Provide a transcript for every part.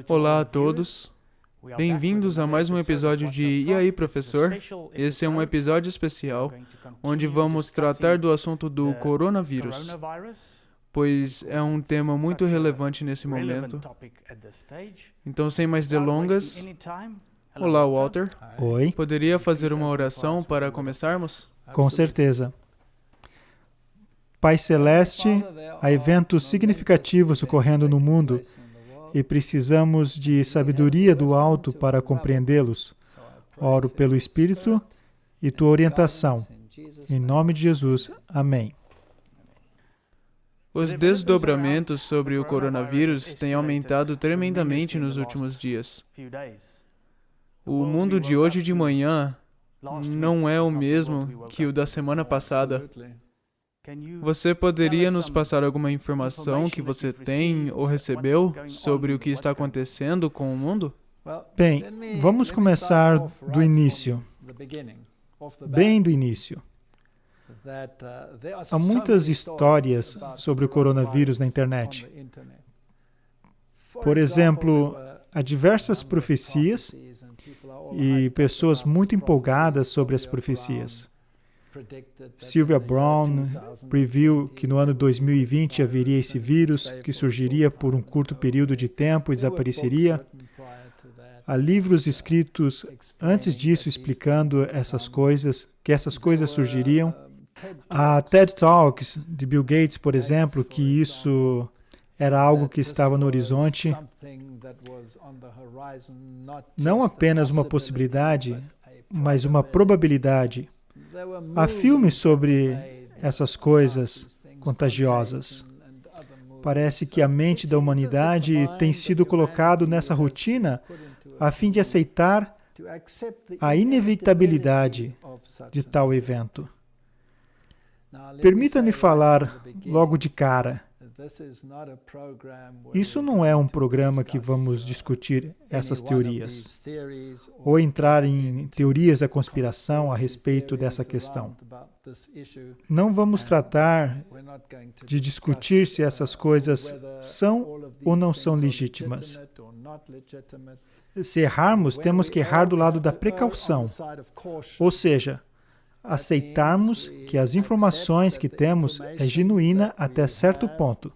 Olá a todos, bem-vindos a mais um episódio de E aí, professor? Esse é um episódio especial, onde vamos tratar do assunto do coronavírus, pois é um tema muito relevante nesse momento. Então, sem mais delongas, olá, Walter. Oi. Poderia fazer uma oração para começarmos? Com certeza. Pai Celeste, há eventos significativos ocorrendo no mundo e precisamos de sabedoria do alto para compreendê-los. Oro pelo Espírito e tua orientação. Em nome de Jesus. Amém. Os desdobramentos sobre o coronavírus têm aumentado tremendamente nos últimos dias. O mundo de hoje de manhã não é o mesmo que o da semana passada. Você poderia nos passar alguma informação que você tem ou recebeu sobre o que está acontecendo com o mundo? Bem, vamos começar do início. Bem do início. Há muitas histórias sobre o coronavírus na internet. Por exemplo, há diversas profecias e pessoas muito empolgadas sobre as profecias. Sylvia Browne previu que no ano 2020 haveria esse vírus que surgiria por um curto período de tempo e desapareceria. Há livros escritos antes disso explicando que essas coisas surgiriam. Há TED Talks de Bill Gates, por exemplo, que isso era algo que estava no horizonte. Não apenas uma possibilidade, mas uma probabilidade. Há filmes sobre essas coisas contagiosas. Parece que a mente da humanidade tem sido colocado nessa rotina a fim de aceitar a inevitabilidade de tal evento. Permita-me falar logo de cara. Isso não é um programa que vamos discutir essas teorias, ou entrar em teorias da conspiração a respeito dessa questão. Não vamos tratar de discutir se essas coisas são ou não são legítimas. Se errarmos, temos que errar do lado da precaução, ou seja, aceitarmos que as informações que temos é genuína até certo ponto.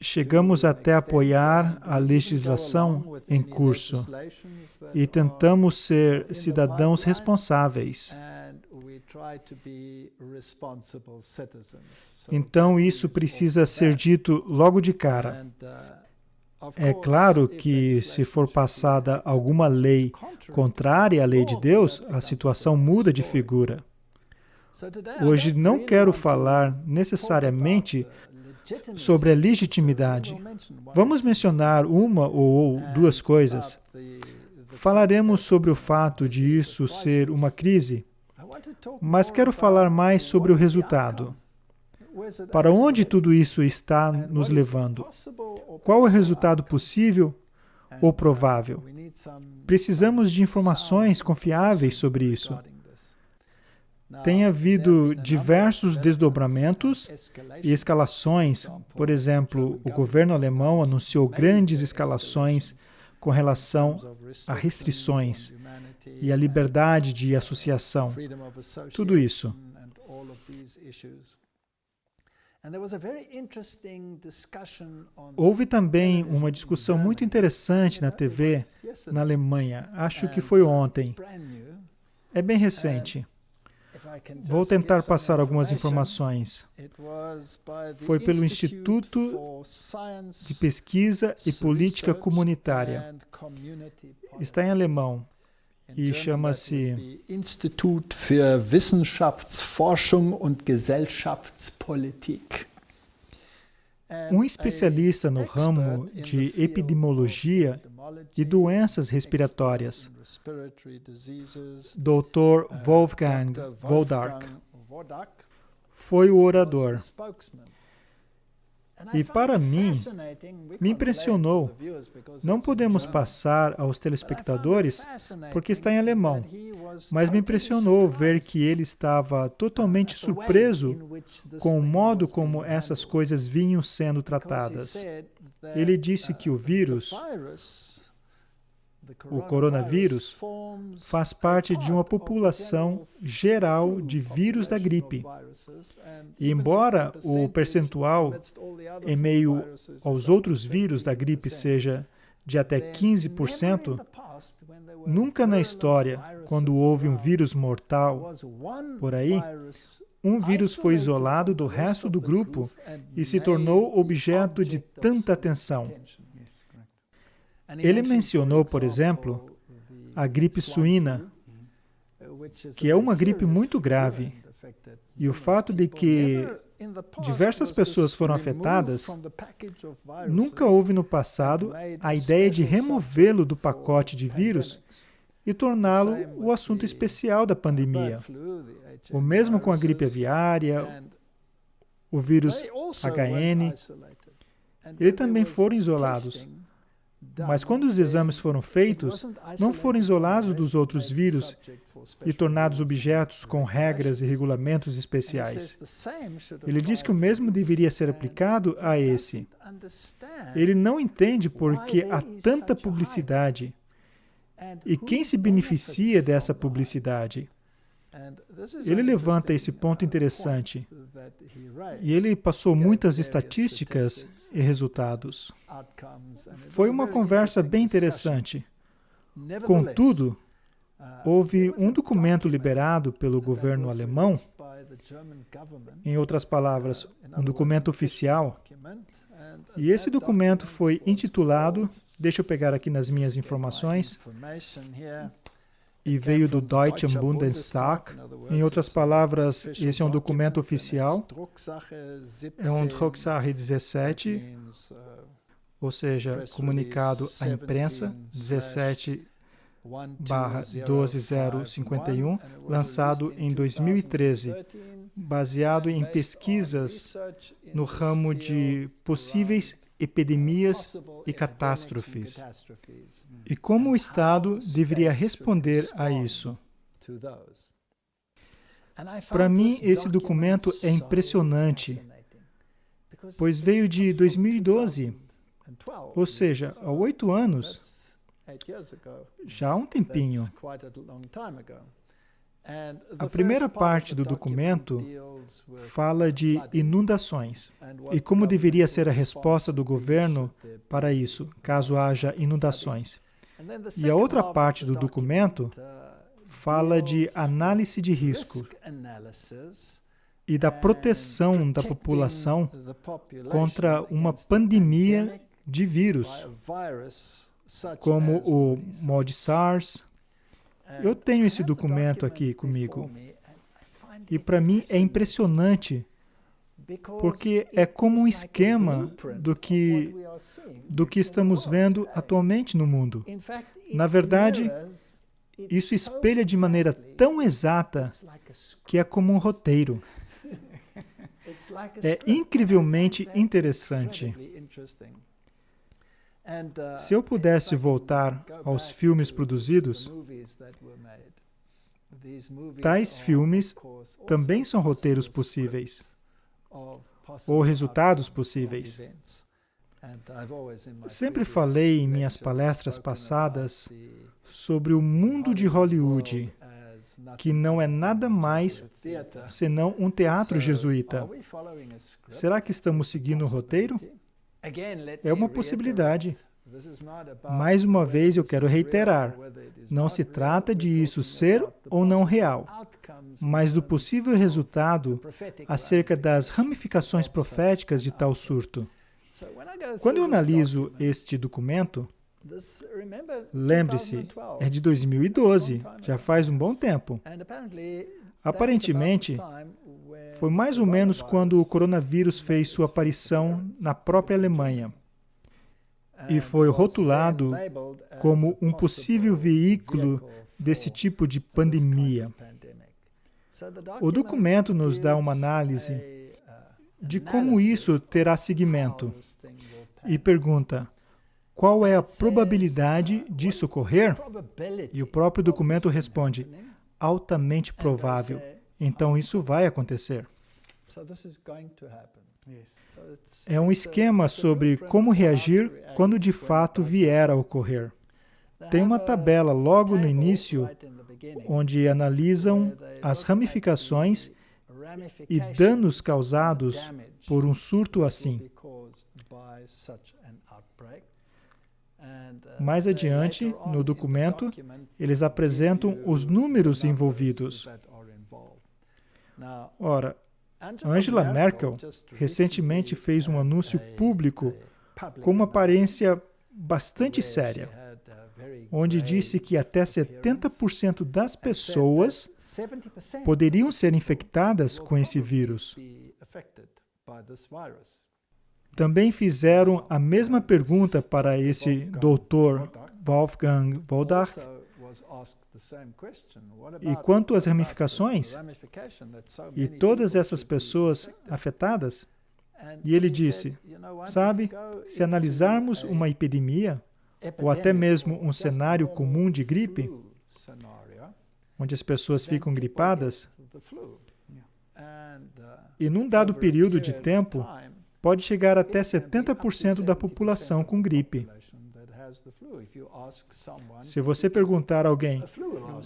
Chegamos até apoiar a legislação em curso e tentamos ser cidadãos responsáveis. Então isso precisa ser dito logo de cara. É claro que, se for passada alguma lei contrária à lei de Deus, a situação muda de figura. Hoje não quero falar necessariamente sobre a legitimidade. Vamos mencionar uma ou duas coisas. Falaremos sobre o fato de isso ser uma crise, mas quero falar mais sobre o resultado. Para onde tudo isso está nos levando? Qual é o resultado possível ou provável? Precisamos de informações confiáveis sobre isso. Tem havido diversos desdobramentos e escalações. Por exemplo, o governo alemão anunciou grandes escalações com relação a restrições e a liberdade de associação. Tudo isso. Houve também uma discussão muito interessante na TV na Alemanha. Acho que foi ontem. É bem recente. Vou tentar passar algumas informações. Foi pelo Instituto de Pesquisa e Política Comunitária. Está em alemão e chama-se Institut für Wissenschaftsforschung und Gesellschaftspolitik. Um especialista no ramo de epidemiologia e doenças respiratórias, Dr. Wolfgang Wodark, foi o orador. E para mim, me impressionou. Não podemos passar aos telespectadores porque está em alemão, mas me impressionou ver que ele estava totalmente surpreso com o modo como essas coisas vinham sendo tratadas. Ele disse que o vírus, o coronavírus, faz parte de uma população geral de vírus da gripe. E embora o percentual em meio aos outros vírus da gripe seja de até 15%, nunca na história, quando houve um vírus mortal por aí, um vírus foi isolado do resto do grupo e se tornou objeto de tanta atenção. Ele mencionou, por exemplo, a gripe suína, que é uma gripe muito grave, e o fato de que diversas pessoas foram afetadas, nunca houve no passado a ideia de removê-lo do pacote de vírus e torná-lo o assunto especial da pandemia. O mesmo com a gripe aviária, o vírus HN, eles também foram isolados. Mas quando os exames foram feitos, não foram isolados dos outros vírus e tornados objetos com regras e regulamentos especiais. Ele diz que o mesmo deveria ser aplicado a esse. Ele não entende por que há tanta publicidade e quem se beneficia dessa publicidade. Ele levanta esse ponto interessante e ele passou muitas estatísticas e resultados. Foi uma conversa bem interessante. Contudo, houve um documento liberado pelo governo alemão, em outras palavras, um documento oficial, e esse documento foi intitulado, deixa eu pegar aqui nas minhas informações, e veio do Deutschen Bundestag. Em outras palavras, esse é um documento oficial. É um Drucksache 17, ou seja, comunicado à imprensa 17/12051, lançado em 2013, baseado em pesquisas no ramo de possíveis epidemias e catástrofes. E como o Estado deveria responder a isso? Para mim, esse documento é impressionante, pois veio de 2012, ou seja, há 8 anos, já há um tempinho. A primeira parte do documento fala de inundações e como deveria ser a resposta do governo para isso, caso haja inundações. E a outra parte do documento fala de análise de risco e da proteção da população contra uma pandemia de vírus, como o mod SARS. Eu tenho esse documento aqui comigo. E para mim é impressionante, porque é como um esquema do que estamos vendo atualmente no mundo. Na verdade, isso espelha de maneira tão exata que é como um roteiro. É incrivelmente interessante. Se eu pudesse voltar aos filmes produzidos, tais filmes também são roteiros possíveis, ou resultados possíveis. Sempre falei em minhas palestras passadas sobre o mundo de Hollywood, que não é nada mais senão um teatro jesuíta. Será que estamos seguindo o roteiro? É uma possibilidade. Mais uma vez, eu quero reiterar, não se trata de isso ser ou não real, mas do possível resultado acerca das ramificações proféticas de tal surto. Quando eu analiso este documento, lembre-se, é de 2012, já faz um bom tempo. Aparentemente, foi mais ou menos quando o coronavírus fez sua aparição na própria Alemanha e foi rotulado como um possível veículo desse tipo de pandemia. O documento nos dá uma análise de como isso terá seguimento e pergunta: qual é a probabilidade disso ocorrer? E o próprio documento responde: altamente provável. Então isso vai acontecer. É um esquema sobre como reagir quando de fato vier a ocorrer. Tem uma tabela logo no início, onde analisam as ramificações e danos causados por um surto assim. Mais adiante, no documento, eles apresentam os números envolvidos. Ora, Angela Merkel recentemente fez um anúncio público com uma aparência bastante séria, onde disse que até 70% das pessoas poderiam ser infectadas com esse vírus. Também fizeram a mesma pergunta para esse Dr. Wolfgang Wodarch. E quanto às ramificações? E todas essas pessoas afetadas? E ele disse, sabe, se analisarmos uma epidemia, ou até mesmo um cenário comum de gripe, onde as pessoas ficam gripadas, e num dado período de tempo, pode chegar até 70% da população com gripe. Se você perguntar a alguém,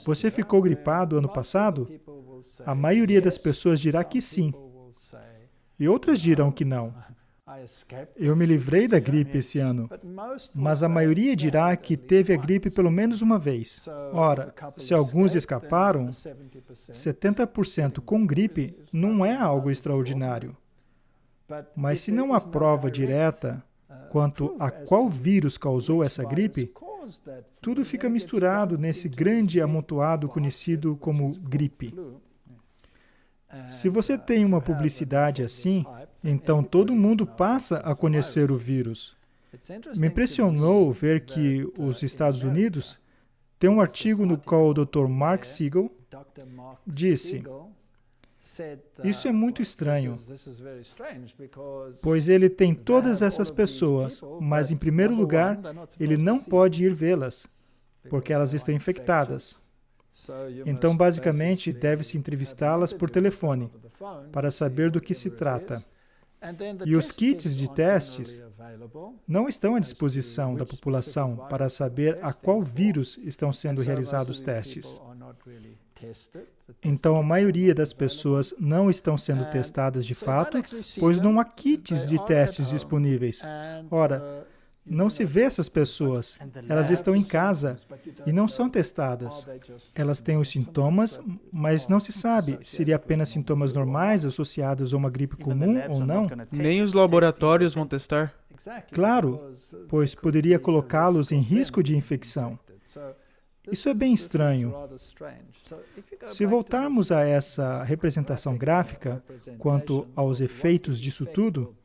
você ficou gripado ano passado? A maioria das pessoas dirá que sim. E outras dirão que não. Eu me livrei da gripe esse ano, mas a maioria dirá que teve a gripe pelo menos uma vez. Ora, se alguns escaparam, 70% com gripe não é algo extraordinário. Mas se não há prova direta quanto a qual vírus causou essa gripe, tudo fica misturado nesse grande amontoado conhecido como gripe. Se você tem uma publicidade assim, então todo mundo passa a conhecer o vírus. Me impressionou ver que os Estados Unidos têm um artigo no qual o Dr. Mark Siegel disse: isso é muito estranho, pois ele tem todas essas pessoas, mas em primeiro lugar, ele não pode ir vê-las, porque elas estão infectadas. Então, basicamente, deve-se entrevistá-las por telefone, para saber do que se trata. E os kits de testes não estão à disposição da população para saber a qual vírus estão sendo realizados testes. Então, a maioria das pessoas não estão sendo testadas de fato, pois não há kits de testes disponíveis. Ora, não se vê essas pessoas. Elas estão em casa e não são testadas. Elas têm os sintomas, mas não se sabe se seriam apenas sintomas normais associados a uma gripe comum ou não. Nem os laboratórios vão testar. Claro, pois poderia colocá-los em risco de infecção. Isso é bem estranho. Se voltarmos a essa representação gráfica quanto aos efeitos disso tudo,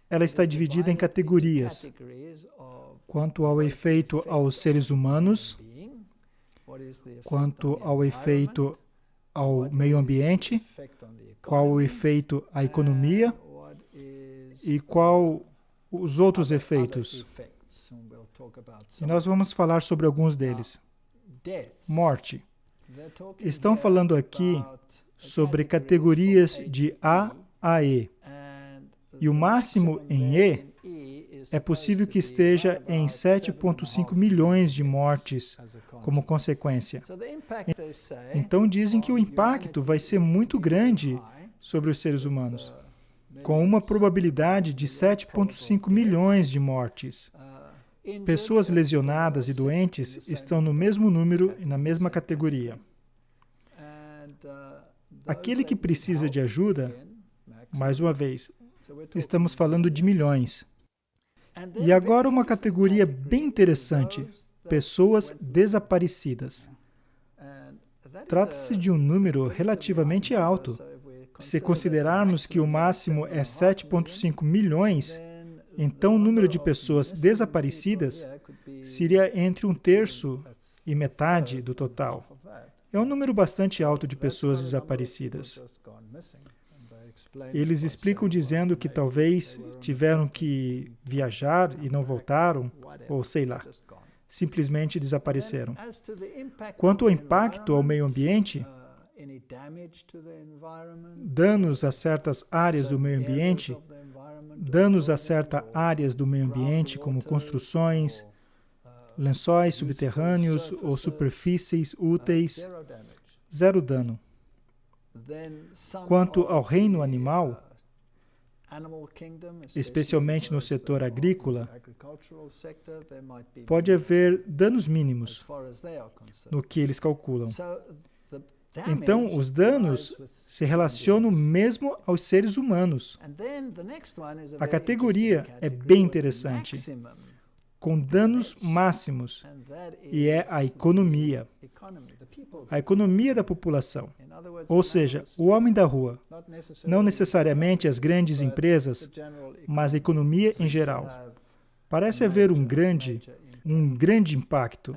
ela está dividida em categorias. Quanto ao efeito aos seres humanos, quanto ao efeito ao meio ambiente, qual o efeito à economia e qual os outros efeitos. E nós vamos falar sobre alguns deles. Morte. Estão falando aqui sobre categorias de A a E. E o máximo em E é possível que esteja em 7,5 milhões de mortes como consequência. Então dizem que o impacto vai ser muito grande sobre os seres humanos, com uma probabilidade de 7,5 milhões de mortes. Pessoas lesionadas e doentes estão no mesmo número e na mesma categoria. Aquele que precisa de ajuda, mais uma vez, estamos falando de milhões. E agora uma categoria bem interessante, pessoas desaparecidas. Trata-se de um número relativamente alto. Se considerarmos que o máximo é 7,5 milhões, então o número de pessoas desaparecidas seria entre 1/3 e metade do total. É um número bastante alto de pessoas desaparecidas. Eles explicam dizendo que talvez tiveram que viajar e não voltaram, ou sei lá, simplesmente desapareceram. Quanto ao impacto ao meio ambiente, danos a certas áreas do meio ambiente, danos a certas áreas do meio ambiente, como construções, lençóis subterrâneos ou superfícies úteis, zero dano. Quanto ao reino animal, especialmente no setor agrícola, pode haver danos mínimos no que eles calculam. Então, os danos se relacionam mesmo aos seres humanos. A categoria é bem interessante, com danos máximos, e é a economia da população. Ou seja, o homem da rua, não necessariamente as grandes empresas, mas a economia em geral. Parece haver um grande impacto.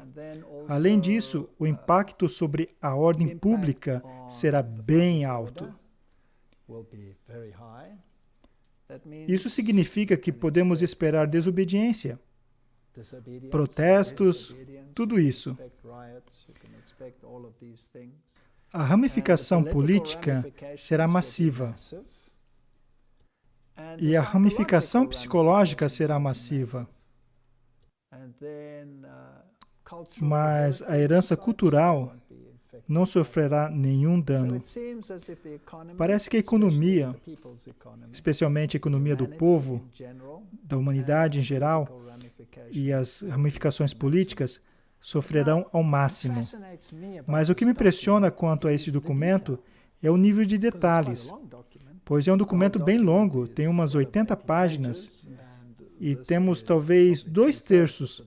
Além disso, o impacto sobre a ordem pública será bem alto. Isso significa que podemos esperar desobediência, protestos, tudo isso. A ramificação política será massiva. E a ramificação psicológica será massiva. Mas a herança cultural não sofrerá nenhum dano. Parece que a economia, especialmente a economia do povo, da humanidade em geral, e as ramificações políticas, sofrerão ao máximo. Mas o que me impressiona quanto a esse documento é o nível de detalhes, pois é um documento bem longo, tem umas 80 páginas, e temos talvez 2/3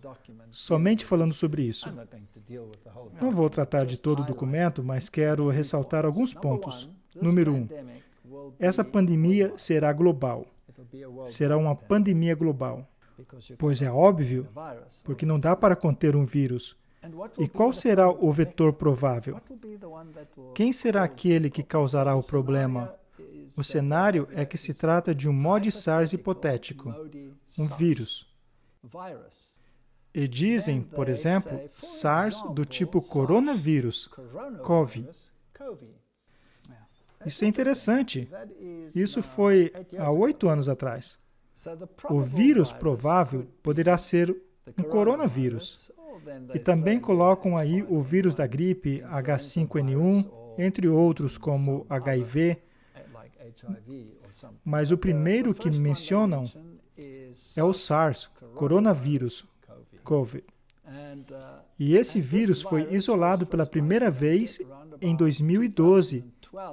somente falando sobre isso. Não vou tratar de todo o documento, mas quero ressaltar alguns pontos. Número 1. Essa pandemia será global. Será uma pandemia global. Pois é óbvio, porque não dá para conter um vírus. E qual será o vetor provável? Quem será aquele que causará o problema? O cenário é que se trata de um mod SARS hipotético, um vírus. E dizem, por exemplo, SARS do tipo coronavírus, CoV. Isso é interessante. Isso foi há 8 anos atrás. O vírus provável poderá ser um coronavírus. E também colocam aí o vírus da gripe H5N1, entre outros como HIV. Mas o primeiro que mencionam é o SARS, coronavírus, COVID. E esse vírus foi isolado pela primeira vez em 2012,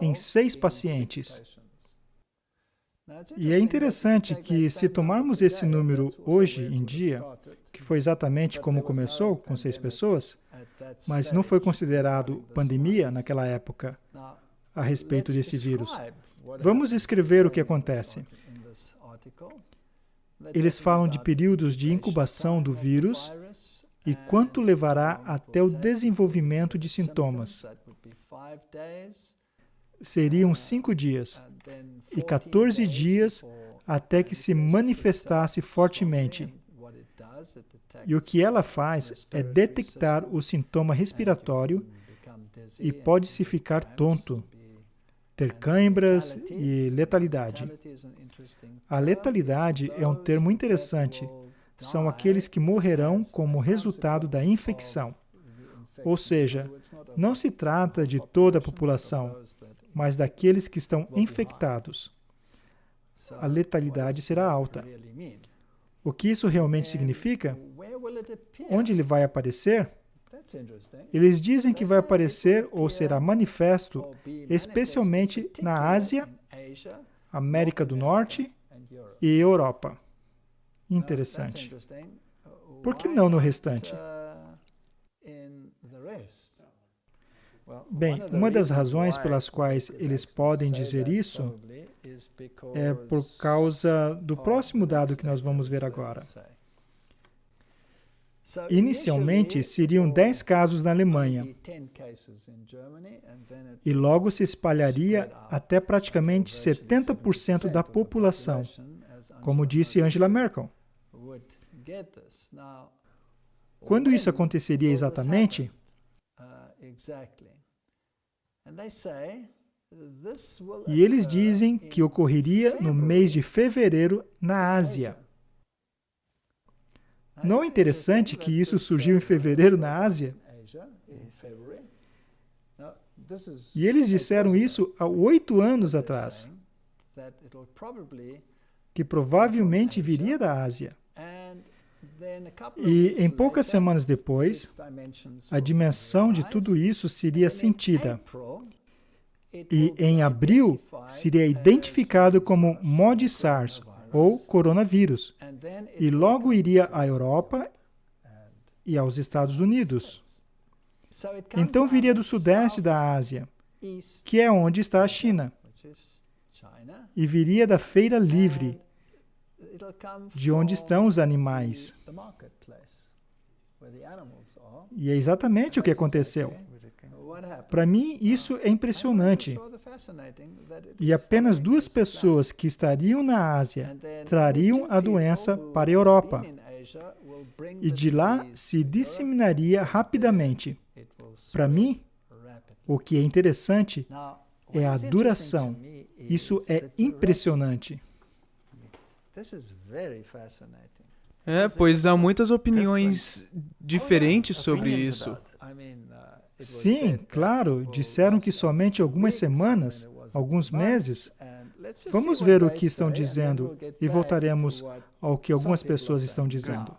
em 6 pacientes. E é interessante que, se tomarmos esse número hoje em dia, que foi exatamente como começou, com 6 pessoas, mas não foi considerado pandemia naquela época a respeito desse vírus. Vamos escrever o que acontece. Eles falam de períodos de incubação do vírus e quanto levará até o desenvolvimento de sintomas. Seriam 5 dias e 14 dias até que se manifestasse fortemente. E o que ela faz é detectar o sintoma respiratório e pode-se ficar tonto, ter cãibras e letalidade. A letalidade é um termo interessante. São aqueles que morrerão como resultado da infecção. Ou seja, não se trata de toda a população, mas daqueles que estão infectados. A letalidade será alta. O que isso realmente significa? Onde ele vai aparecer? Eles dizem que vai aparecer ou será manifesto especialmente na Ásia, América do Norte e Europa. Interessante. Por que não no restante? Bem, uma das razões pelas quais eles podem dizer isso é por causa do próximo dado que nós vamos ver agora. Inicialmente, seriam 10 casos na Alemanha, e logo se espalharia até praticamente 70% da população, como disse Angela Merkel. Quando isso aconteceria exatamente? E eles dizem que ocorreria no mês de fevereiro na Ásia. Não é interessante que isso surgiu em fevereiro na Ásia? E eles disseram isso há 8 anos atrás, que provavelmente viria da Ásia. E em poucas semanas depois, a dimensão de tudo isso seria sentida. E em abril, seria identificado como MOD-SARS, ou coronavírus, e logo iria à Europa e aos Estados Unidos. Então viria do sudeste da Ásia, que é onde está a China, e viria da feira livre, de onde estão os animais. E é exatamente o que aconteceu. Para mim, isso é impressionante. E apenas 2 pessoas que estariam na Ásia trariam a doença para a Europa. E de lá se disseminaria rapidamente. Para mim, o que é interessante é a duração. Isso é impressionante. Pois há muitas opiniões diferentes sobre isso. Sim, claro, disseram que somente algumas semanas, alguns meses. Vamos ver o que estão dizendo e voltaremos ao que algumas pessoas estão dizendo.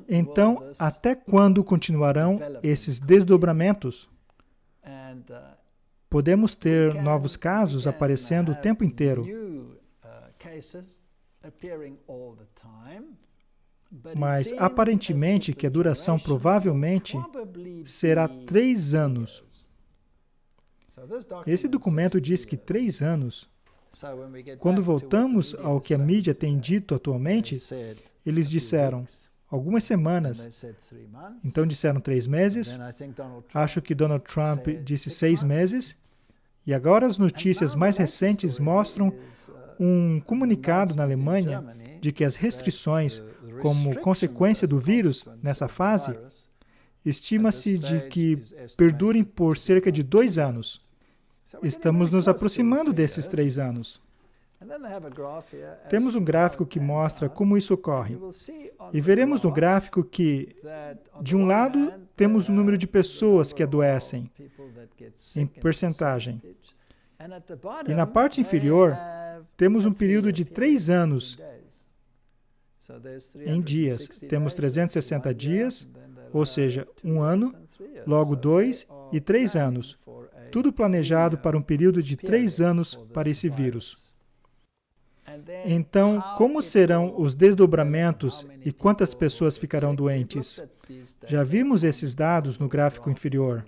Então, até quando continuarão esses desdobramentos? Podemos ter novos casos aparecendo o tempo inteiro. Mas, aparentemente, que a duração provavelmente será 3 anos. Esse documento diz que 3 anos. Quando voltamos ao que a mídia tem dito atualmente, eles disseram algumas semanas. Então disseram 3 meses. Acho que Donald Trump disse 6 meses. E agora as notícias mais recentes mostram um comunicado na Alemanha de que as restrições, como consequência do vírus nessa fase, estima-se de que perdurem por cerca de 2 anos. Estamos nos aproximando desses 3 anos. Temos um gráfico que mostra como isso ocorre. E veremos no gráfico que, de um lado, temos o número de pessoas que adoecem, em percentagem. E na parte inferior, temos um período de 3 anos em dias. Temos 360 dias, ou seja, 1 ano, logo 2 e 3 anos. Tudo planejado para um período de 3 anos para esse vírus. Então, como serão os desdobramentos e quantas pessoas ficarão doentes? Já vimos esses dados no gráfico inferior.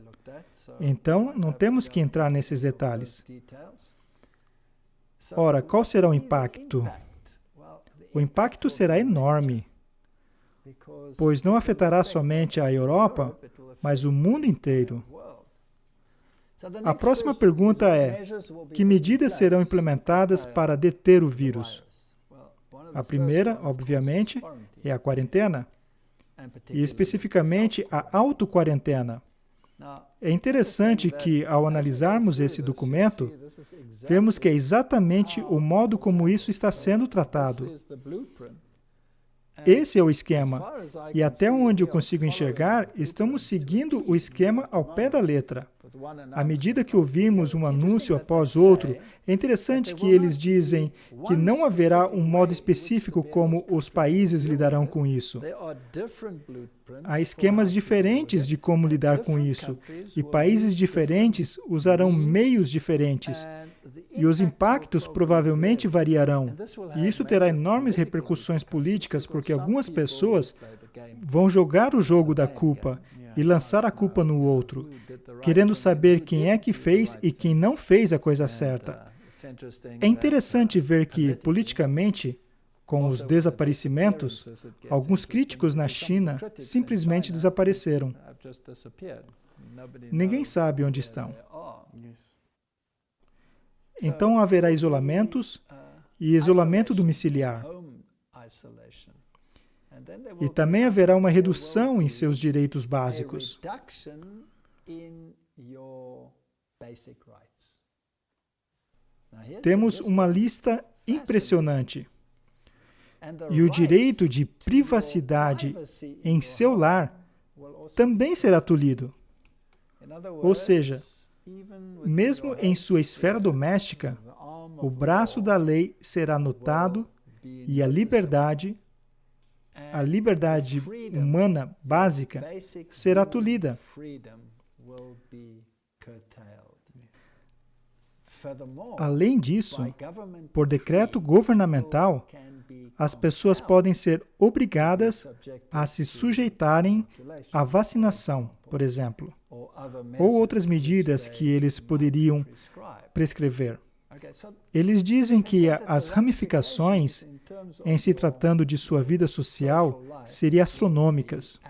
Então, não temos que entrar nesses detalhes. Ora, qual será o impacto? O impacto será enorme, pois não afetará somente a Europa, mas o mundo inteiro. A próxima pergunta é: que medidas serão implementadas para deter o vírus? A primeira, obviamente, é a quarentena, e especificamente a autoquarentena. É interessante que, ao analisarmos esse documento, vemos que é exatamente o modo como isso está sendo tratado. Esse é o esquema, e até onde eu consigo enxergar, estamos seguindo o esquema ao pé da letra. À medida que ouvimos um anúncio após outro, é interessante que eles dizem que não haverá um modo específico como os países lidarão com isso. Há esquemas diferentes de como lidar com isso, e países diferentes usarão meios diferentes. E os impactos provavelmente variarão. E isso terá enormes repercussões políticas, porque algumas pessoas vão jogar o jogo da culpa e lançar a culpa no outro, querendo saber quem é que fez e quem não fez a coisa certa. É interessante ver que, politicamente, com os desaparecimentos, alguns críticos na China simplesmente desapareceram. Ninguém sabe onde estão. Então haverá isolamentos e isolamento domiciliar. E também haverá uma redução em seus direitos básicos. Temos uma lista impressionante. E o direito de privacidade em seu lar também será tolhido. Ou seja, mesmo em sua esfera doméstica, o braço da lei será notado e a liberdade humana básica será tolhida. Além disso, por decreto governamental, as pessoas podem ser obrigadas a se sujeitarem à vacinação, por exemplo, ou outras medidas que eles poderiam prescrever. Eles dizem que as ramificações, em se tratando de sua vida social, seriam astronômicas.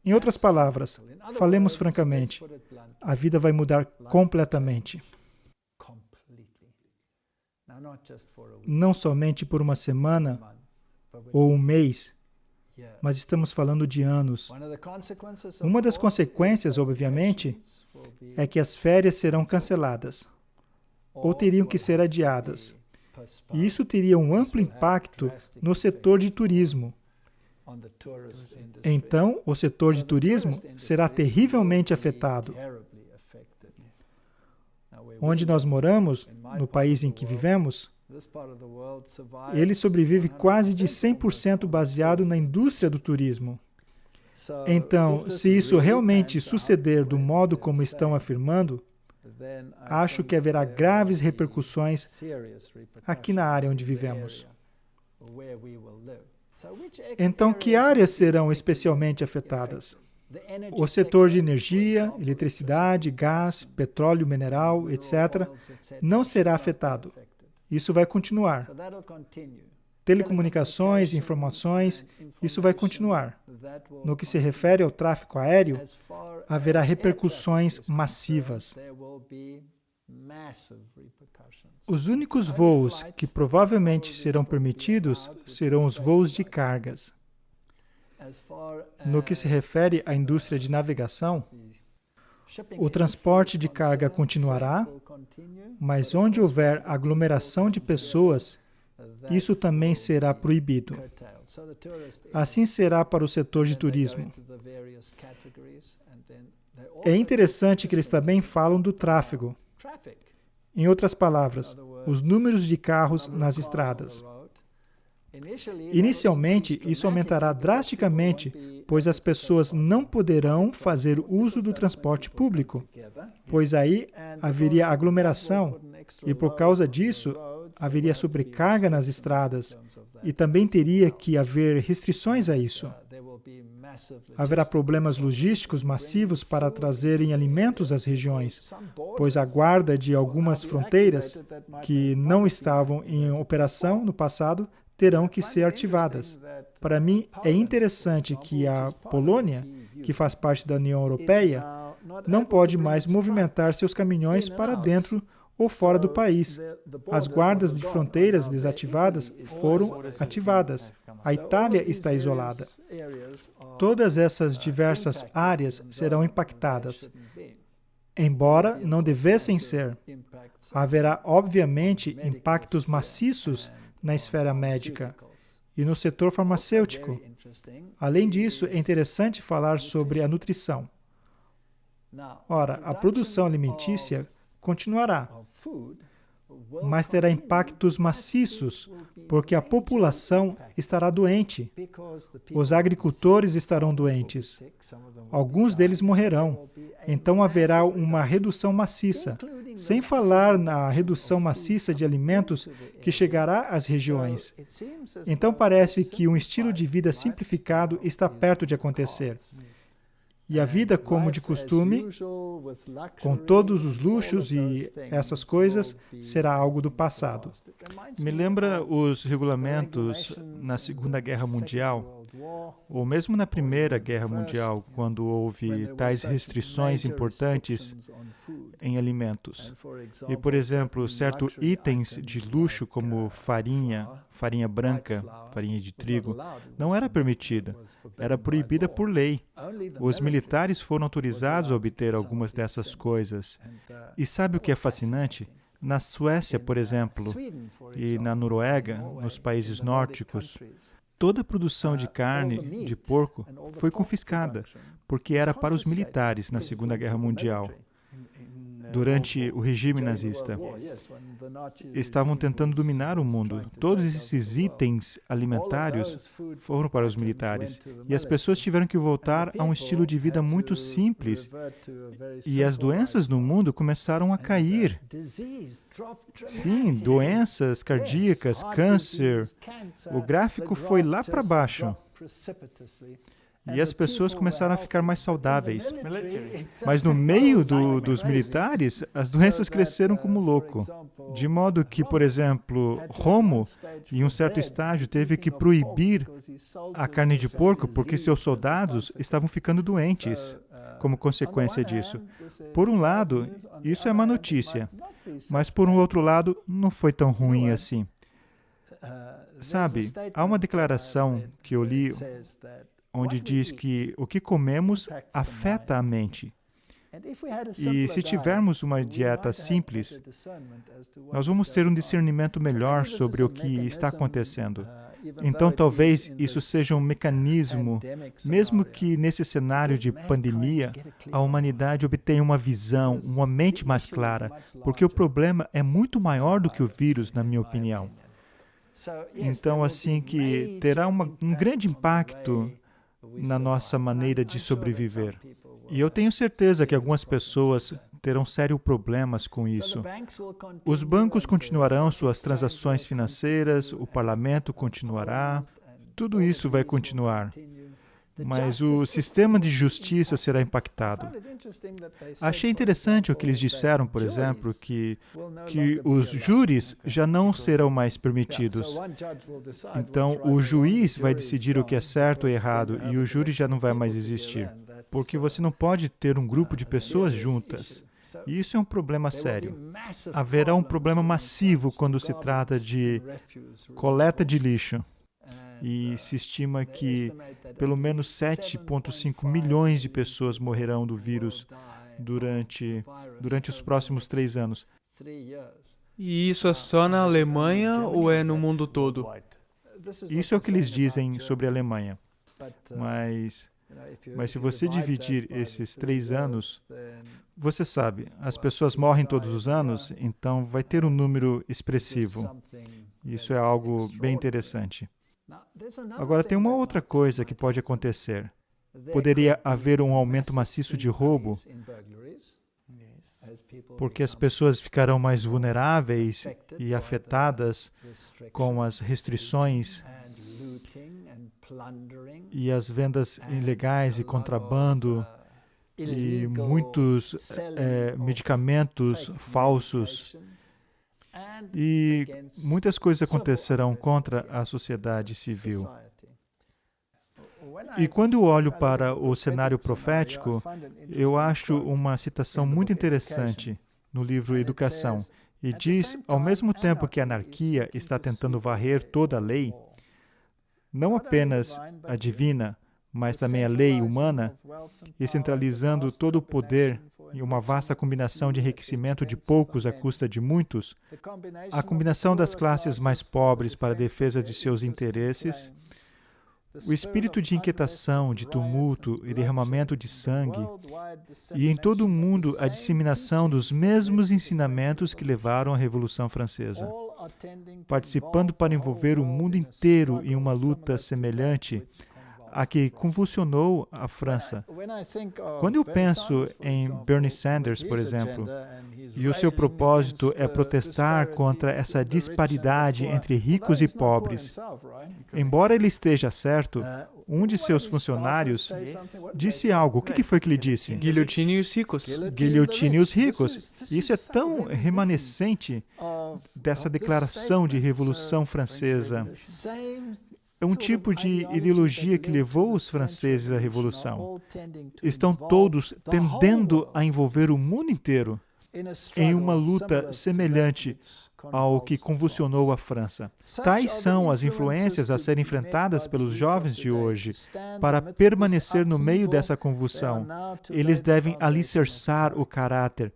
Em outras palavras, falemos francamente, a vida vai mudar completamente. Não somente por uma semana ou um mês, mas estamos falando de anos. Uma das consequências, obviamente, é que as férias serão canceladas ou teriam que ser adiadas. E isso teria um amplo impacto no setor de turismo. Então, o setor de turismo será terrivelmente afetado. Onde nós moramos, no país em que vivemos, ele sobrevive quase de 100% baseado na indústria do turismo. Então, se isso realmente suceder do modo como estão afirmando, acho que haverá graves repercussões aqui na área onde vivemos. Então, que áreas serão especialmente afetadas? O setor de energia, eletricidade, gás, petróleo mineral, etc., não será afetado. Isso vai continuar. Telecomunicações, informações, isso vai continuar. No que se refere ao tráfego aéreo, haverá repercussões massivas. Os únicos voos que provavelmente serão permitidos serão os voos de cargas. No que se refere à indústria de navegação, o transporte de carga continuará, mas onde houver aglomeração de pessoas, isso também será proibido. Assim será para o setor de turismo. É interessante que eles também falam do tráfego. Em outras palavras, os números de carros nas estradas. Inicialmente, isso aumentará drasticamente, pois as pessoas não poderão fazer uso do transporte público, pois aí haveria aglomeração e, por causa disso, haveria sobrecarga nas estradas e também teria que haver restrições a isso. Haverá problemas logísticos massivos para trazerem alimentos às regiões, pois a guarda de algumas fronteiras que não estavam em operação no passado terão que ser ativadas. Para mim, é interessante que a Polônia, que faz parte da União Europeia, não pode mais movimentar seus caminhões para dentro ou fora do país. As guardas de fronteiras desativadas foram ativadas. A Itália está isolada. Todas essas diversas áreas serão impactadas. Embora não devessem ser, haverá, obviamente, impactos maciços na esfera médica e no setor farmacêutico. Além disso, é interessante falar sobre a nutrição. Ora, a produção alimentícia continuará, mas terá impactos maciços, porque a população estará doente. Os agricultores estarão doentes. Alguns deles morrerão. Então haverá uma redução maciça, sem falar na redução maciça de alimentos que chegará às regiões. Então parece que um estilo de vida simplificado está perto de acontecer. E a vida como de costume, com todos os luxos e essas coisas, será algo do passado. Me lembra os regulamentos na Segunda Guerra Mundial, ou mesmo na Primeira Guerra Mundial, quando houve tais restrições importantes em alimentos. E, por exemplo, certos itens de luxo como farinha branca, farinha de trigo, não era permitida, era proibida por lei. Os militares foram autorizados a obter algumas dessas coisas. E sabe o que é fascinante? Na Suécia, por exemplo, e na Noruega, nos países nórdicos, toda a produção de carne de porco foi confiscada, porque era para os militares na Segunda Guerra Mundial. Durante o regime nazista, estavam tentando dominar o mundo. Todos esses itens alimentares foram para os militares. E as pessoas tiveram que voltar a um estilo de vida muito simples. E as doenças no mundo começaram a cair. Sim, doenças cardíacas, câncer. O gráfico foi lá para baixo. E as pessoas começaram a ficar mais saudáveis. Mas no meio dos militares, as doenças cresceram como louco. De modo que, por exemplo, Romo, em um certo estágio, teve que proibir a carne de porco porque seus soldados estavam ficando doentes como consequência disso. Por um lado, isso é uma notícia. Mas, por um outro lado, não foi tão ruim assim. Sabe, há uma declaração que eu li onde diz que o que comemos afeta a mente. E se tivermos uma dieta simples, nós vamos ter um discernimento melhor sobre o que está acontecendo. Então, talvez isso seja um mecanismo, mesmo que nesse cenário de pandemia, a humanidade obtenha uma visão, uma mente mais clara, porque o problema é muito maior do que o vírus, na minha opinião. Então, assim que terá um grande impacto na nossa maneira de sobreviver. E eu tenho certeza que algumas pessoas terão sérios problemas com isso. Os bancos continuarão suas transações financeiras, o parlamento continuará, tudo isso vai continuar. Mas o sistema de justiça será impactado. Achei interessante o que eles disseram, por exemplo, que os júris já não serão mais permitidos. Então, o juiz vai decidir o que é certo ou errado e o júri já não vai mais existir. Porque você não pode ter um grupo de pessoas juntas. E isso é um problema sério. Haverá um problema massivo quando se trata de coleta de lixo. E se estima que pelo menos 7,5 milhões de pessoas morrerão do vírus durante os próximos 3 anos. E isso é só na Alemanha ou é no mundo todo? Isso é o que eles dizem sobre a Alemanha. Mas se você dividir esses 3 anos, você sabe, as pessoas morrem todos os anos, então vai ter um número expressivo. Isso é algo bem interessante. Agora, tem uma outra coisa que pode acontecer. Poderia haver um aumento maciço de roubo, porque as pessoas ficarão mais vulneráveis e afetadas com as restrições e as vendas ilegais e contrabando e muitos medicamentos falsos. E muitas coisas acontecerão contra a sociedade civil. E quando eu olho para o cenário profético, eu acho uma citação muito interessante no livro Educação. E diz, ao mesmo tempo que a anarquia está tentando varrer toda a lei, não apenas a divina, mas também a lei humana, e centralizando todo o poder em uma vasta combinação de enriquecimento de poucos à custa de muitos, a combinação das classes mais pobres para a defesa de seus interesses, o espírito de inquietação, de tumulto e derramamento de sangue, e em todo o mundo a disseminação dos mesmos ensinamentos que levaram à Revolução Francesa, participando para envolver o mundo inteiro em uma luta semelhante a que convulsionou a França. Quando eu penso em Bernie Sanders, por exemplo, e o seu propósito é protestar contra essa disparidade entre ricos e pobres, embora ele esteja certo, um de seus funcionários disse algo. O que foi que ele disse? Guilhotine os ricos. Guilhotine os ricos. Isso é tão remanescente dessa declaração de Revolução Francesa. é um tipo de ideologia que levou os franceses à Revolução. Estão todos tendendo a envolver o mundo inteiro em uma luta semelhante ao que convulsionou a França. Tais são as influências a serem enfrentadas pelos jovens de hoje. Para permanecer no meio dessa convulsão, eles devem alicerçar o caráter.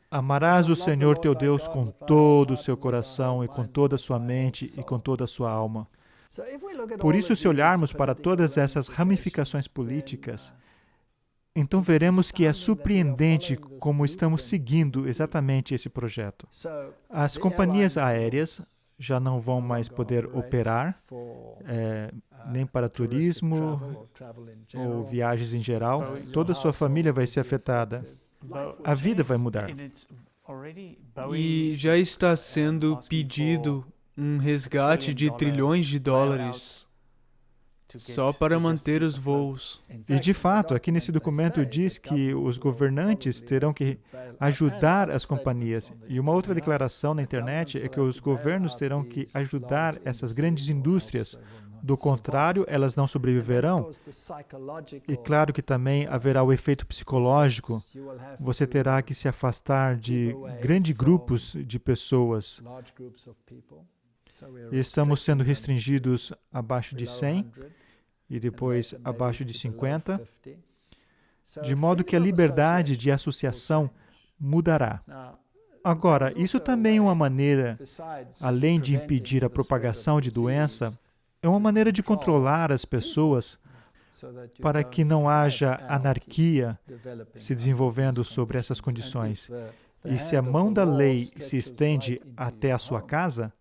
Amarás o Senhor teu Deus com todo o seu coração e com toda a sua mente e com toda a sua alma. Por isso, se olharmos para todas essas ramificações políticas, então veremos que é surpreendente como estamos seguindo exatamente esse projeto. As companhias aéreas já não vão mais poder operar, nem para turismo ou viagens em geral. Toda a sua família vai ser afetada. A vida vai mudar. E já está sendo pedido um resgate de trilhões de dólares só para manter os voos. E, de fato, aqui nesse documento diz que os governantes terão que ajudar as companhias. E uma outra declaração na internet é que os governos terão que ajudar essas grandes indústrias. Do contrário, elas não sobreviverão. E claro que também haverá o efeito psicológico. Você terá que se afastar de grandes grupos de pessoas. Estamos sendo restringidos abaixo de 100 e depois abaixo de 50, de modo que a liberdade de associação mudará. Agora, isso também é uma maneira, além de impedir a propagação de doença, é uma maneira de controlar as pessoas para que não haja anarquia se desenvolvendo sobre essas condições. E se a mão da lei se estende até a sua casa,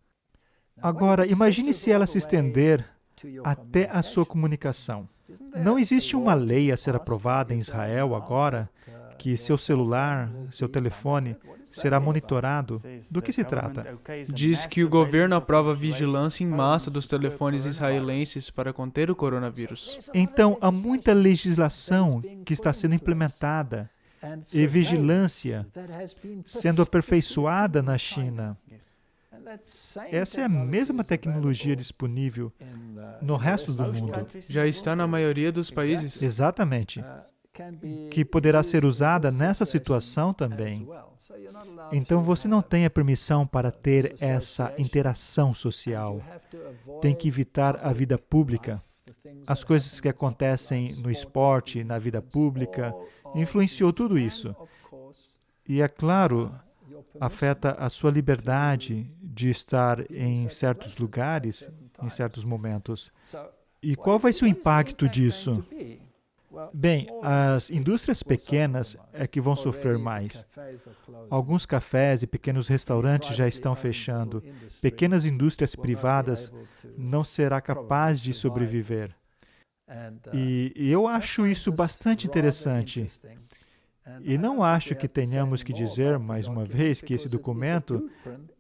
agora, imagine se ela se estender até a sua comunicação. Não existe uma lei a ser aprovada em Israel agora que seu celular, seu telefone, será monitorado. Do que se trata? Diz que o governo aprova vigilância em massa dos telefones israelenses para conter o coronavírus. Então, há muita legislação que está sendo implementada e vigilância sendo aperfeiçoada na China. Essa é a mesma tecnologia disponível no resto do mundo. Já está na maioria dos países. Exatamente. Que poderá ser usada nessa situação também. Então, você não tem a permissão para ter essa interação social. Tem que evitar a vida pública. As coisas que acontecem no esporte, na vida pública, influenciou tudo isso. E, é claro, afeta a sua liberdade de estar em certos lugares, em certos momentos. E qual vai ser o impacto disso? Bem, as indústrias pequenas é que vão sofrer mais. Alguns cafés e pequenos restaurantes já estão fechando. Pequenas indústrias privadas não serão capazes de sobreviver. E eu acho isso bastante interessante. E não acho que tenhamos que dizer, mais uma vez, que esse documento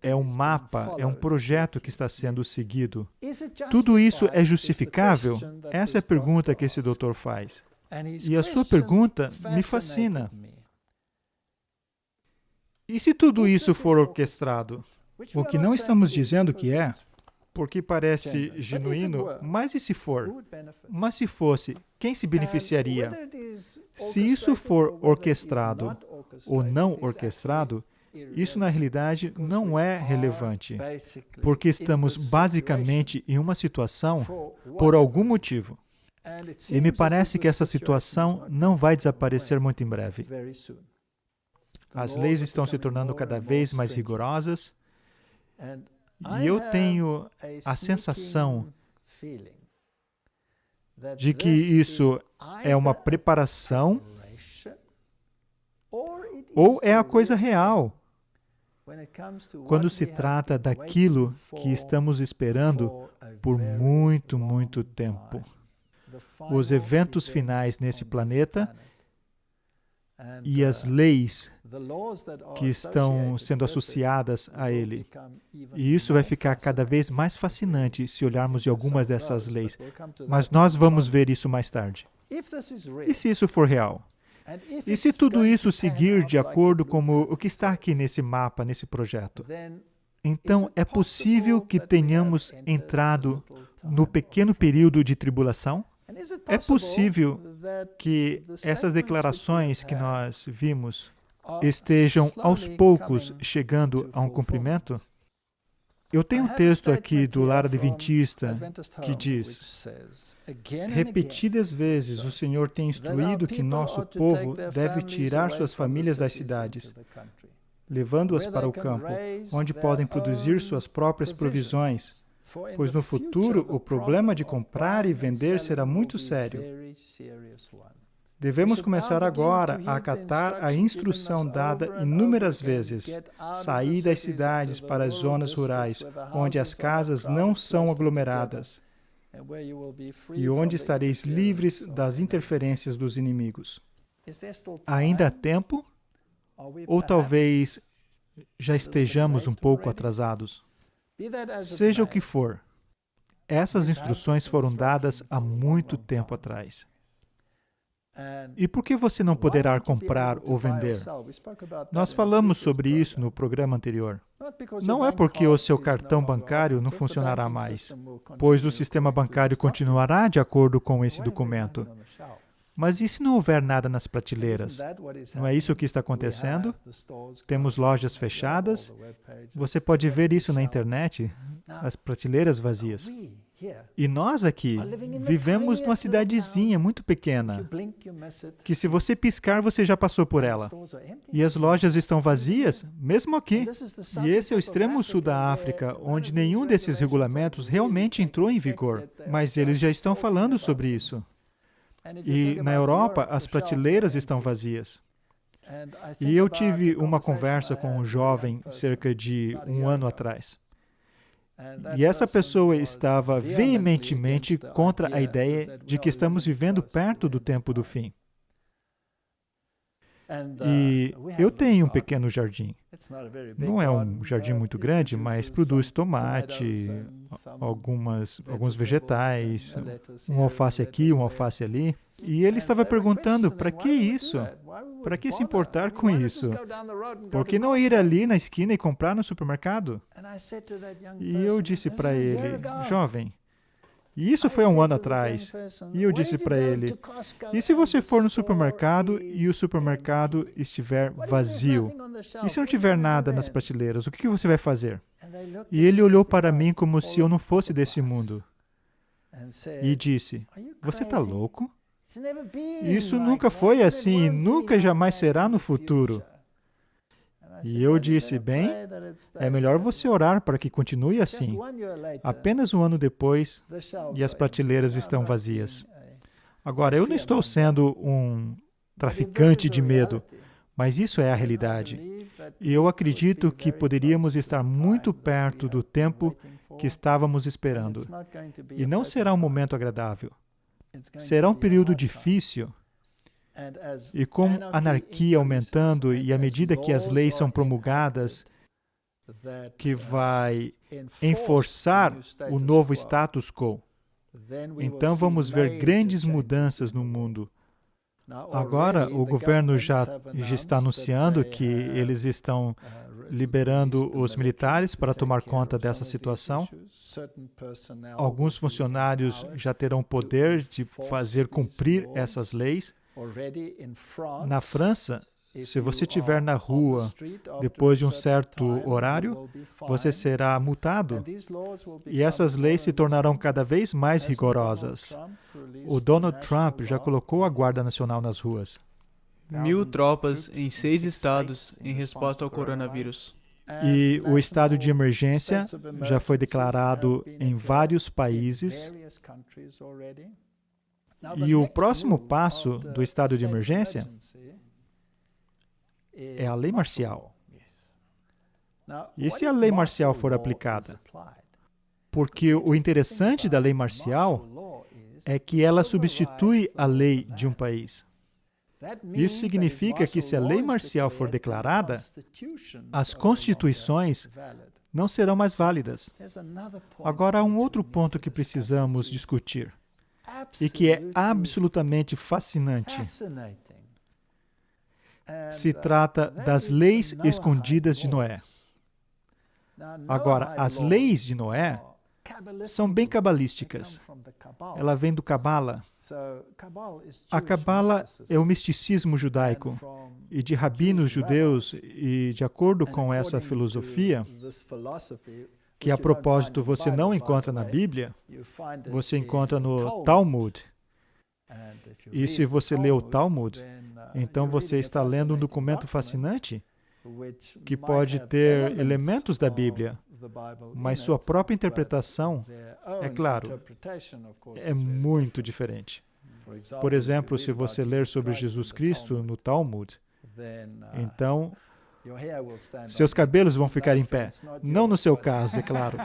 é um mapa, é um projeto que está sendo seguido. Tudo isso é justificável? Essa é a pergunta que esse doutor faz. E a sua pergunta me fascina. E se tudo isso for orquestrado? O que não estamos dizendo que é, porque parece genuíno, mas e se for? Mas se fosse, quem se beneficiaria? Se isso for orquestrado ou não orquestrado, isso na realidade não é relevante, porque estamos basicamente em uma situação por algum motivo. E me parece que essa situação não vai desaparecer muito em breve. As leis estão se tornando cada vez mais rigorosas, e eu tenho a sensação de que isso é uma preparação ou é a coisa real, quando se trata daquilo que estamos esperando por muito, muito tempo. Os eventos finais nesse planeta e as leis que estão sendo associadas a ele. E isso vai ficar cada vez mais fascinante se olharmos de algumas dessas leis. Mas nós vamos ver isso mais tarde. E se isso for real? E se tudo isso seguir de acordo com o que está aqui nesse mapa, nesse projeto? Então, é possível que tenhamos entrado no pequeno período de tribulação? É possível que essas declarações que nós vimos estejam aos poucos chegando a um cumprimento? Eu tenho um texto aqui do Lar Adventista que diz: repetidas vezes o Senhor tem instruído que nosso povo deve tirar suas famílias das cidades, levando-as para o campo, onde podem produzir suas próprias provisões, pois no futuro o problema de comprar e vender será muito sério. Devemos começar agora a acatar a instrução dada inúmeras vezes: sair das cidades para as zonas rurais, onde as casas não são aglomeradas, e onde estareis livres das interferências dos inimigos. Ainda há tempo? Ou talvez já estejamos um pouco atrasados? Seja o que for, essas instruções foram dadas há muito tempo atrás. E por que você não poderá comprar ou vender? Nós falamos sobre isso no programa anterior. Não é porque o seu cartão bancário não funcionará mais, pois o sistema bancário continuará de acordo com esse documento. Mas e se não houver nada nas prateleiras? Não é isso que está acontecendo? Temos lojas fechadas. Você pode ver isso na internet, as prateleiras vazias. E nós aqui vivemos numa cidadezinha muito pequena, que se você piscar, você já passou por ela. E as lojas estão vazias, mesmo aqui. E esse é o extremo sul da África, onde nenhum desses regulamentos realmente entrou em vigor. Mas eles já estão falando sobre isso. E na Europa, as prateleiras estão vazias. E eu tive uma conversa com um jovem cerca de um ano atrás. E essa pessoa estava veementemente contra a ideia de que estamos vivendo perto do tempo do fim. E eu tenho um pequeno jardim. Não é um jardim muito grande, mas produz tomate, alguns vegetais, um alface aqui, um alface ali. E ele estava perguntando, para que isso? Para que se importar com isso? Por que não ir ali na esquina e comprar no supermercado? E eu disse para ele, jovem, e isso foi um ano atrás. E eu disse para ele, e se você for no supermercado e o supermercado estiver vazio? E se não tiver nada nas prateleiras, o que você vai fazer? E ele olhou para mim como se eu não fosse desse mundo. E disse, você está louco? Isso nunca foi assim e nunca jamais será no futuro. E eu disse, bem, é melhor você orar para que continue assim. Apenas um ano depois, e as prateleiras estão vazias. Agora, eu não estou sendo um traficante de medo, mas isso é a realidade. E eu acredito que poderíamos estar muito perto do tempo que estávamos esperando. E não será um momento agradável. Será um período difícil. E com a anarquia aumentando e à medida que as leis são promulgadas, que vai enforçar o novo status quo, então vamos ver grandes mudanças no mundo. Agora, o governo já está anunciando que eles estão liberando os militares para tomar conta dessa situação. Alguns funcionários já terão poder de fazer cumprir essas leis. Na França, se você estiver na rua depois de um certo horário, você será multado. E essas leis se tornarão cada vez mais rigorosas. O Donald Trump já colocou a Guarda Nacional nas ruas. 1.000 tropas em 6 estados em resposta ao coronavírus. E o estado de emergência já foi declarado em vários países. E o próximo passo do estado de emergência é a lei marcial. E se a lei marcial for aplicada? Porque o interessante da lei marcial é que ela substitui a lei de um país. Isso significa que se a lei marcial for declarada, as constituições não serão mais válidas. Agora, há um outro ponto que precisamos discutir, e que é absolutamente fascinante. Se trata das leis escondidas de Noé. Agora, as leis de Noé são bem cabalísticas. Ela vem do Cabala. A Cabala é o misticismo judaico. E de rabinos judeus, e de acordo com essa filosofia, que a propósito você não encontra na Bíblia, você encontra no Talmud. E se você lê o Talmud, então você está lendo um documento fascinante que pode ter elementos da Bíblia, mas sua própria interpretação, é claro, é muito diferente. Por exemplo, se você ler sobre Jesus Cristo no Talmud, então seus cabelos vão ficar em pé. Não no seu caso, é claro.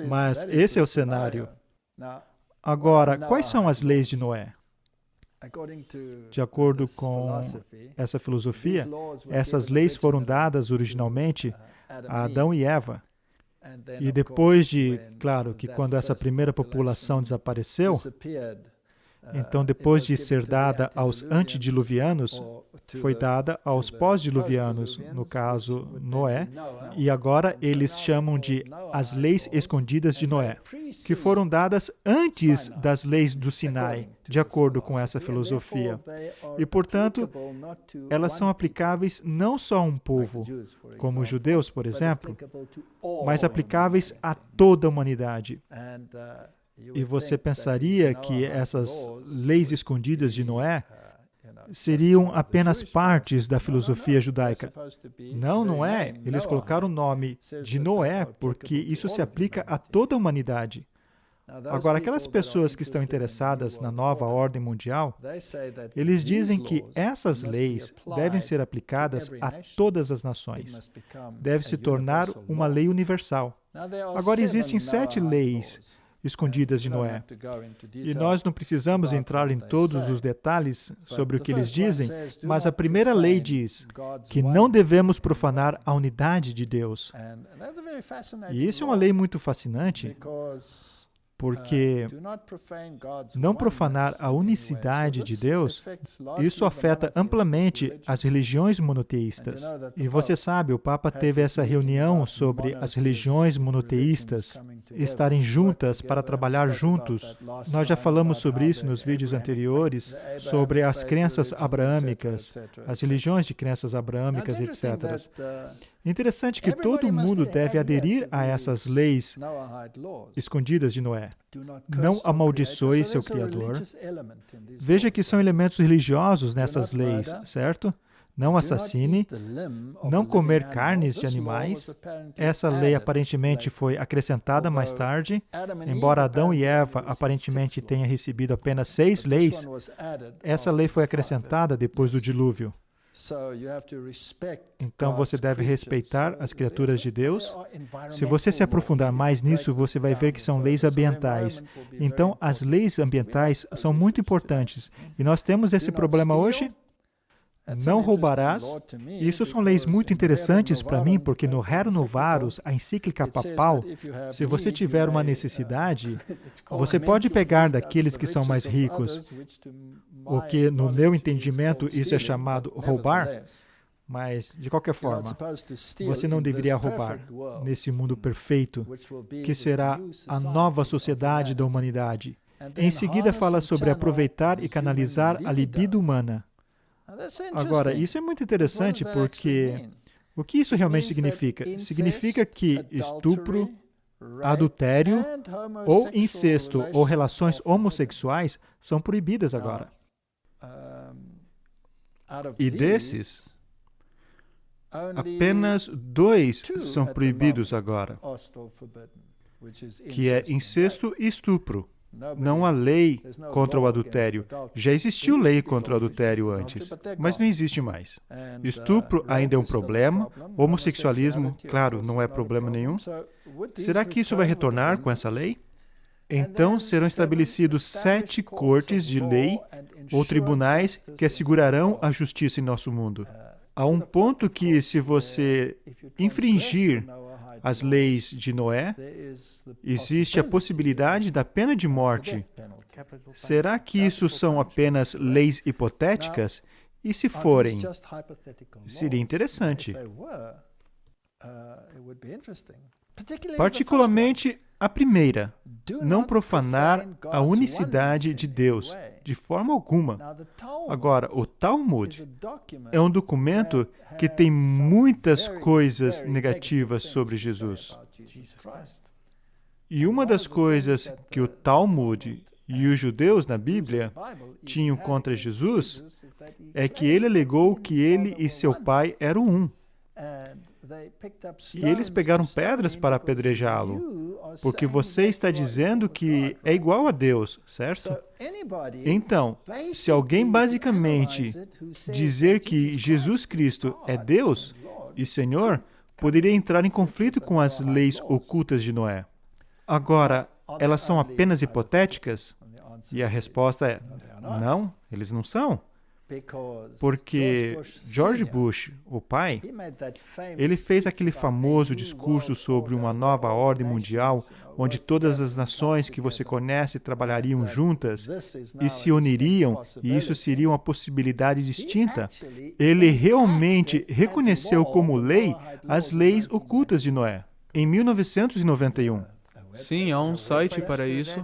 Mas esse é o cenário. Agora, quais são as leis de Noé? De acordo com essa filosofia, essas leis foram dadas originalmente a Adão e Eva. E depois de, claro, que quando essa primeira população desapareceu, então depois de ser dada aos antediluvianos, foi dada aos pós-diluvianos, no caso Noé, e agora eles chamam de as leis escondidas de Noé, que foram dadas antes das leis do Sinai, de acordo com essa filosofia. E, portanto, elas são aplicáveis não só a um povo, como os judeus, por exemplo, mas aplicáveis a toda a humanidade. E você pensaria que essas leis escondidas de Noé seriam apenas partes da filosofia judaica. Não, não é. Eles colocaram o nome de Noé porque isso se aplica a toda a humanidade. Agora, aquelas pessoas que estão interessadas na nova ordem mundial, eles dizem que essas leis devem ser aplicadas a todas as nações. Deve se tornar uma lei universal. Agora, existem 7 leis escondidas de Noé. E nós não precisamos entrar em todos os detalhes sobre o que eles dizem, mas a primeira lei diz que não devemos profanar a unidade de Deus. E isso é uma lei muito fascinante, porque não profanar a unicidade de Deus, isso afeta amplamente as religiões monoteístas. E você sabe, o Papa teve essa reunião sobre as religiões monoteístas estarem juntas para trabalhar juntos. Nós já falamos sobre isso nos vídeos anteriores, sobre as crenças abraâmicas, as religiões de crenças abraâmicas, etc. Interessante que todo mundo deve aderir a essas leis escondidas de Noé. Não amaldiçoe seu Criador. Veja que são elementos religiosos nessas leis, certo? Não assassine, não comer carnes de animais. Essa lei aparentemente foi acrescentada mais tarde. Embora Adão e Eva aparentemente tenham recebido apenas 6 leis, essa lei foi acrescentada depois do dilúvio. Então você deve respeitar as criaturas de Deus. Se você se aprofundar mais nisso, você vai ver que são leis ambientais. Então, as leis ambientais são muito importantes. E nós temos esse problema hoje. Não roubarás. Isso são leis muito interessantes para mim, porque no Rerum Novarum, a encíclica papal, se você tiver uma necessidade, você pode pegar daqueles que são mais ricos, o que, no meu entendimento, isso é chamado roubar, mas, de qualquer forma, você não deveria roubar nesse mundo perfeito, que será a nova sociedade da humanidade. Em seguida, fala sobre aproveitar e canalizar a libido humana. Agora, isso é muito interessante porque o que isso realmente significa? Significa que estupro, adultério ou incesto ou relações homossexuais são proibidas agora. E desses, apenas 2 são proibidos agora, que é incesto e estupro. Não há lei contra o adultério. Já existiu lei contra o adultério antes, mas não existe mais. Estupro ainda é um problema. Homossexualismo, claro, não é problema nenhum. Será que isso vai retornar com essa lei? Então serão estabelecidos 7 cortes de lei ou tribunais que assegurarão a justiça em nosso mundo. Há um ponto que, se você infringir as leis de Noé, existe a possibilidade da pena de morte. Será que isso são apenas leis hipotéticas? E se forem, seria interessante. Particularmente a primeira, não profanar a unicidade de Deus, de forma alguma. Agora, o Talmud é um documento que tem muitas coisas negativas sobre Jesus. E uma das coisas que o Talmud e os judeus na Bíblia tinham contra Jesus é que ele alegou que ele e seu pai eram um. E eles pegaram pedras para apedrejá-lo, porque você está dizendo que é igual a Deus, certo? Então, se alguém basicamente dizer que Jesus Cristo é Deus e Senhor, poderia entrar em conflito com as leis ocultas de Noé. Agora, elas são apenas hipotéticas? E a resposta é, não, eles não são. Porque George Bush, o pai, ele fez aquele famoso discurso sobre uma nova ordem mundial, onde todas as nações que você conhece trabalhariam juntas e se uniriam, e isso seria uma possibilidade distinta. Ele realmente reconheceu como lei as leis ocultas de Noé, em 1991. Sim, há um site para isso.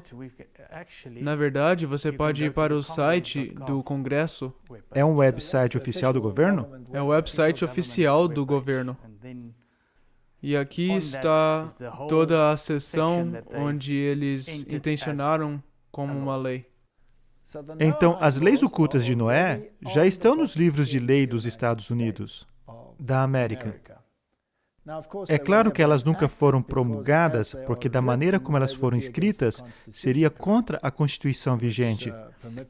Na verdade, você pode ir para o site do Congresso. É um website oficial do governo? É o website oficial do governo. E aqui está toda a seção onde eles intencionaram como uma lei. Então, as leis ocultas de Noé já estão nos livros de lei dos Estados Unidos, da América. É claro que elas nunca foram promulgadas, porque da maneira como elas foram escritas, seria contra a Constituição vigente,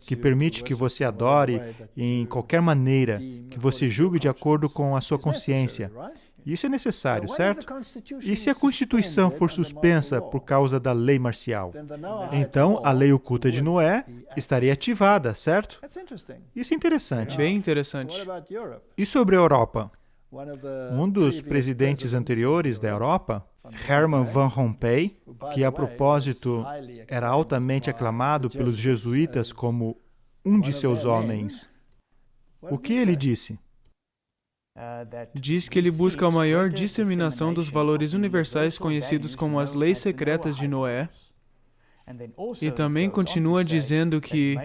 que permite que você adore em qualquer maneira, que você julgue de acordo com a sua consciência. Isso é necessário, certo? E se a Constituição for suspensa por causa da lei marcial? Então, a lei oculta de Noé estaria ativada, certo? Isso é interessante. Bem interessante. E sobre a Europa? Um dos presidentes anteriores da Europa, Herman van Rompuy, que a propósito era altamente aclamado pelos jesuítas como um de seus homens, o que ele disse? Diz que ele busca a maior disseminação dos valores universais conhecidos como as leis secretas de Noé, e também continua dizendo que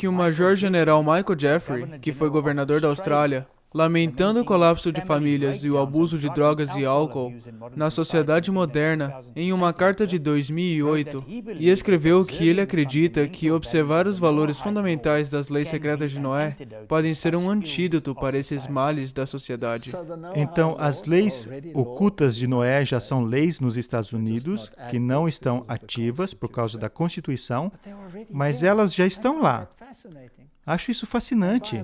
o Major-General Michael Jeffrey, que foi governador da Austrália, lamentando o colapso de famílias e o abuso de drogas e álcool na sociedade moderna, em uma carta de 2008, e escreveu que ele acredita que observar os valores fundamentais das leis secretas de Noé podem ser um antídoto para esses males da sociedade. Então, as leis ocultas de Noé já são leis nos Estados Unidos, que não estão ativas por causa da Constituição, mas elas já estão lá. Acho isso fascinante.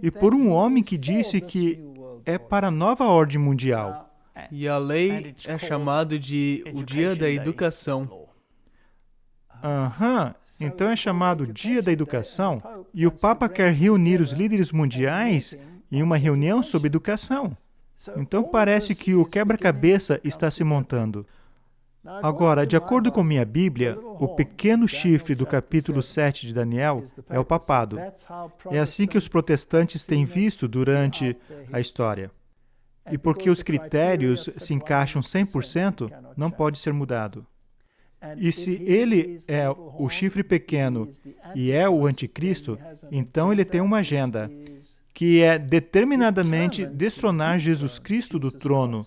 E por um homem que disse que é para a nova ordem mundial. E a lei é chamada de o Dia da Educação. Então é chamado Dia da Educação. E o Papa quer reunir os líderes mundiais em uma reunião sobre educação. Então parece que o quebra-cabeça está se montando. Agora, de acordo com minha Bíblia, o pequeno chifre do capítulo 7 de Daniel é o papado. É assim que os protestantes têm visto durante a história. E porque os critérios se encaixam 100%, não pode ser mudado. E se ele é o chifre pequeno e é o anticristo, então ele tem uma agenda, que é determinadamente destronar Jesus Cristo do trono.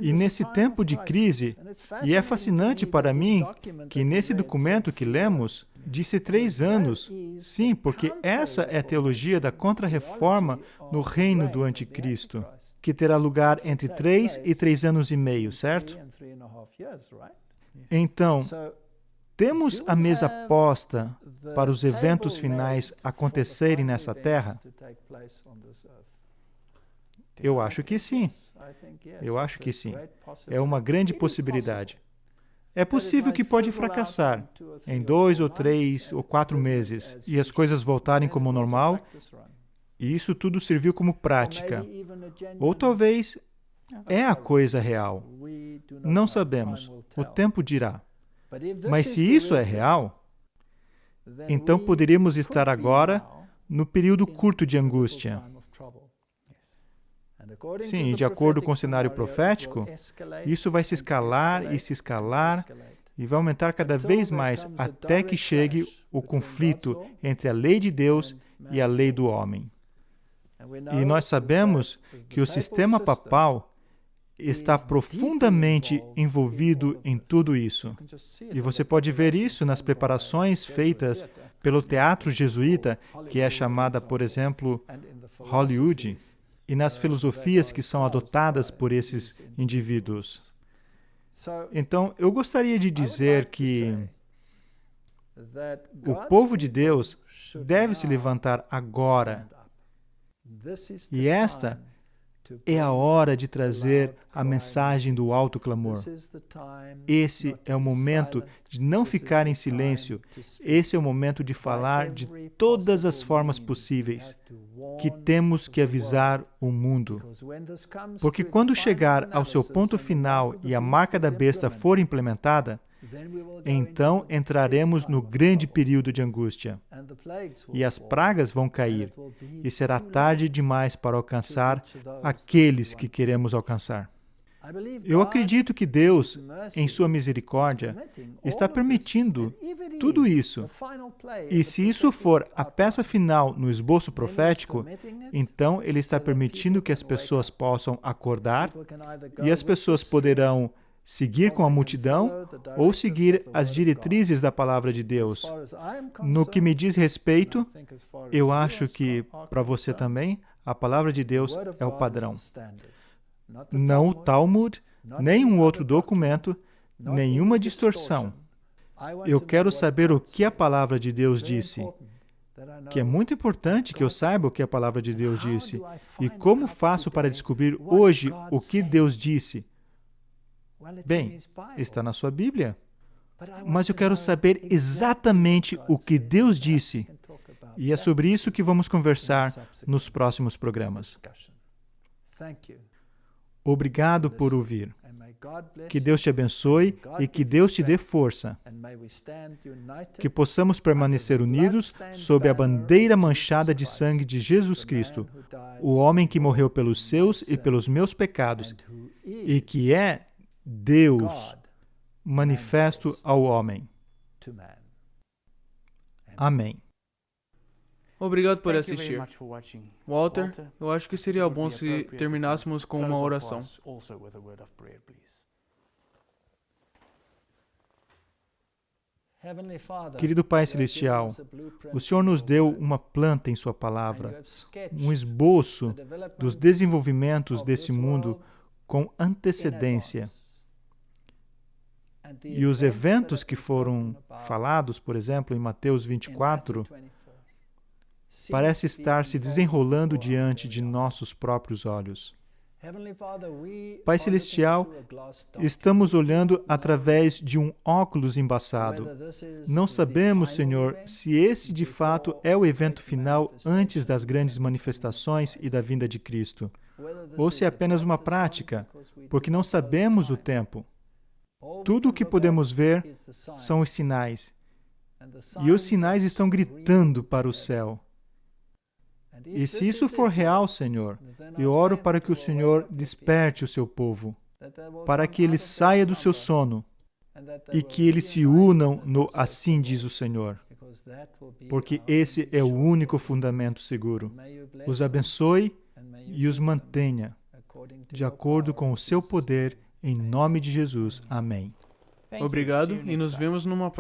E nesse tempo de crise, e é fascinante para mim que nesse documento que lemos, disse 3 anos. Sim, porque essa é a teologia da contra-reforma no reino do anticristo, que terá lugar entre 3 e 3 anos e meio, certo? Então, temos a mesa posta para os eventos finais acontecerem nessa terra? Eu acho que sim. Eu acho que sim. É uma grande possibilidade. É possível que pode fracassar em 2 ou 3 ou 4 meses e as coisas voltarem como normal, e isso tudo serviu como prática. Ou talvez é a coisa real. Não sabemos. O tempo dirá. Mas se isso é real, então poderíamos estar agora no período curto de angústia. Sim, de acordo com o cenário profético, isso vai se escalar e vai aumentar cada vez mais até que chegue o conflito entre a lei de Deus e a lei do homem. E nós sabemos que o sistema papal está profundamente envolvido em tudo isso. E você pode ver isso nas preparações feitas pelo teatro jesuíta, que é chamada, por exemplo, Hollywood, e nas filosofias que são adotadas por esses indivíduos. Então, eu gostaria de dizer que o povo de Deus deve se levantar agora. E esta é a hora de trazer a mensagem do alto clamor. Esse é o momento de não ficar em silêncio. Esse é o momento de falar de todas as formas possíveis que temos que avisar o mundo. Porque quando chegar ao seu ponto final e a marca da besta for implementada, então entraremos no grande período de angústia. E as pragas vão cair, e será tarde demais para alcançar aqueles que queremos alcançar. Eu acredito que Deus, em sua misericórdia, está permitindo tudo isso. E se isso for a peça final no esboço profético, então Ele está permitindo que as pessoas possam acordar, e as pessoas poderão seguir com a multidão ou seguir as diretrizes da palavra de Deus. No que me diz respeito, eu acho que, para você também, a palavra de Deus é o padrão. Não o Talmud, nem um outro documento, nenhuma distorção. Eu quero saber o que a palavra de Deus disse. Que é muito importante que eu saiba o que a palavra de Deus disse. E como faço para descobrir hoje o que Deus disse? Bem, está na sua Bíblia. Mas eu quero saber exatamente o que Deus disse. E é sobre isso que vamos conversar nos próximos programas. Obrigado por ouvir. Que Deus te abençoe e que Deus te dê força. Que possamos permanecer unidos sob a bandeira manchada de sangue de Jesus Cristo, o homem que morreu pelos seus e pelos meus pecados, e que é Deus manifesto ao homem. Amém. Obrigado por assistir. Walter, eu acho que seria bom se terminássemos com uma oração. Querido Pai Celestial, o Senhor nos deu uma planta em Sua palavra, um esboço dos desenvolvimentos desse mundo com antecedência. E os eventos que foram falados, por exemplo, em Mateus 24, parece estar se desenrolando diante de nossos próprios olhos. Pai Celestial, estamos olhando através de um óculos embaçado. Não sabemos, Senhor, se esse de fato é o evento final antes das grandes manifestações e da vinda de Cristo, ou se é apenas uma prática, porque não sabemos o tempo. Tudo o que podemos ver são os sinais, e os sinais estão gritando para o céu. E se isso for real, Senhor, eu oro para que o Senhor desperte o seu povo, para que ele saia do seu sono e que eles se unam no assim diz o Senhor, porque esse é o único fundamento seguro. Os abençoe e os mantenha, de acordo com o seu poder, em nome de Jesus. Amém. Obrigado e nos vemos numa próxima.